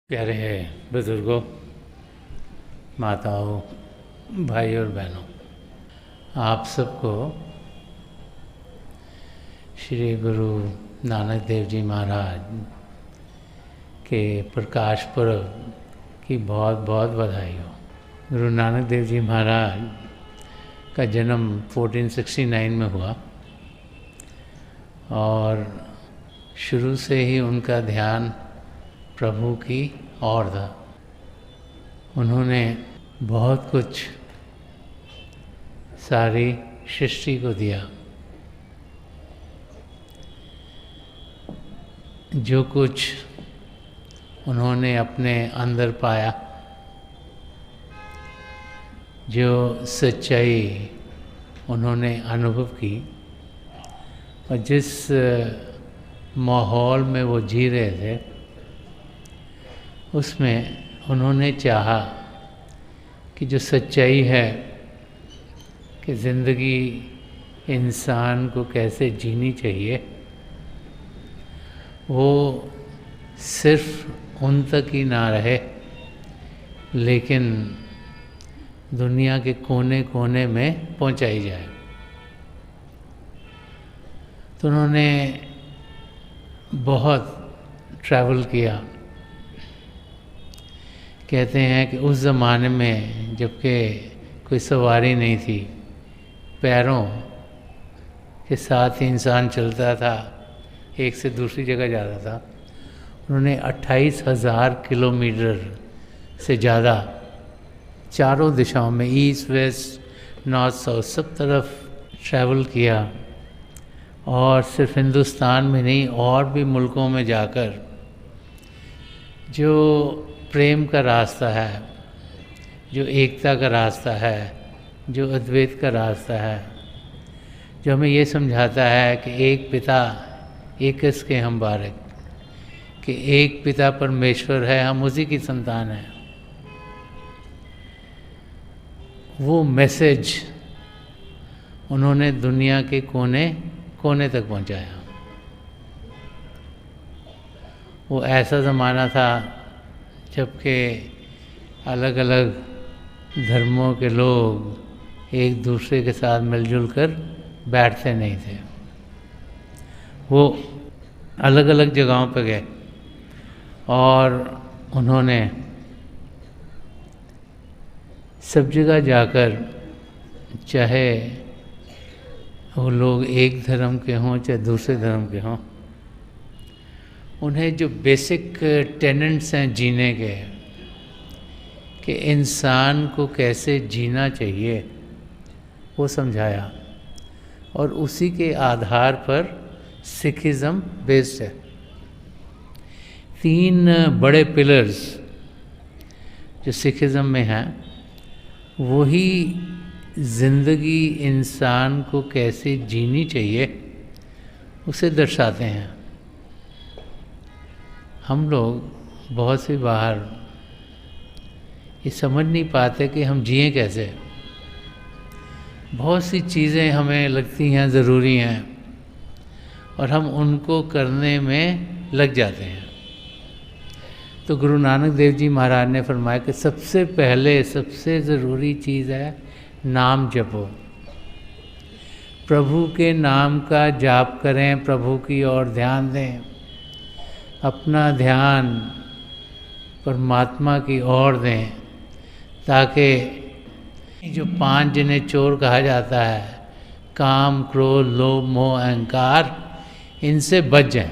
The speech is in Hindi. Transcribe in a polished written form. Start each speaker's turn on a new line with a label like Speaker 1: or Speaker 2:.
Speaker 1: प्यारे बुजुर्गों, माताओं, भाई और बहनों, आप सबको श्री गुरु नानक देव जी महाराज के प्रकाश पर्व की बहुत बहुत बधाई हो। गुरु नानक देव जी महाराज का जन्म 1469 में हुआ और शुरू से ही उनका ध्यान प्रभु की ओर था। उन्होंने बहुत कुछ सारी सृष्टि को दिया। जो कुछ उन्होंने अपने अंदर पाया, जो सच्चाई उन्होंने अनुभव की और जिस माहौल में वो जी रहे थे, उसमें उन्होंने चाहा कि जो सच्चाई है कि ज़िंदगी इंसान को कैसे जीनी चाहिए, वो सिर्फ उन तक ही ना रहे, लेकिन दुनिया के कोने कोने में पहुंचाई जाए। तो उन्होंने बहुत ट्रैवल किया। कहते हैं कि उस ज़माने में जबकि कोई सवारी नहीं थी, पैरों के साथ ही इंसान चलता था, एक से दूसरी जगह जाता था। उन्होंने 28,000 किलोमीटर से ज़्यादा चारों दिशाओं में, ईस्ट वेस्ट नॉर्थ साउथ, सब तरफ ट्रैवल किया। और सिर्फ हिंदुस्तान में नहीं, और भी मुल्कों में जाकर जो प्रेम का रास्ता है, जो एकता का रास्ता है, जो अद्वैत का रास्ता है, जो हमें ये समझाता है कि एक पिता एकस के हम बारक, कि एक पिता परमेश्वर है, हम उसी की संतान हैं। वो मैसेज उन्होंने दुनिया के कोने कोने तक पहुंचाया। वो ऐसा ज़माना था जबकि अलग अलग धर्मों के लोग एक दूसरे के साथ मिलजुल कर बैठते नहीं थे। वो अलग अलग जगहों पर गए और उन्होंने सब जगह जाकर, चाहे वो लोग एक धर्म के हों चाहे दूसरे धर्म के हों, उन्हें जो बेसिक टेनेंट्स हैं जीने के, कि इंसान को कैसे जीना चाहिए, वो समझाया। और उसी के आधार पर सिखिज़म बेस्ड है। 3 बड़े पिलर्स जो सिखिज़म में हैं, वही ज़िंदगी इंसान को कैसे जीनी चाहिए उसे दर्शाते हैं। हम लोग बहुत से बाहर ये समझ नहीं पाते कि हम जिएं कैसे। बहुत सी चीज़ें हमें लगती हैं ज़रूरी हैं और हम उनको करने में लग जाते हैं। तो गुरु नानक देव जी महाराज ने फरमाया कि सबसे पहले सबसे ज़रूरी चीज़ है नाम जपो। प्रभु के नाम का जाप करें, प्रभु की ओर ध्यान दें, अपना ध्यान परमात्मा की ओर दें, ताकि जो 5 जिन्हें चोर कहा जाता है, काम, क्रोध, लोभ, मोह, अहंकार, इनसे बच जाएं।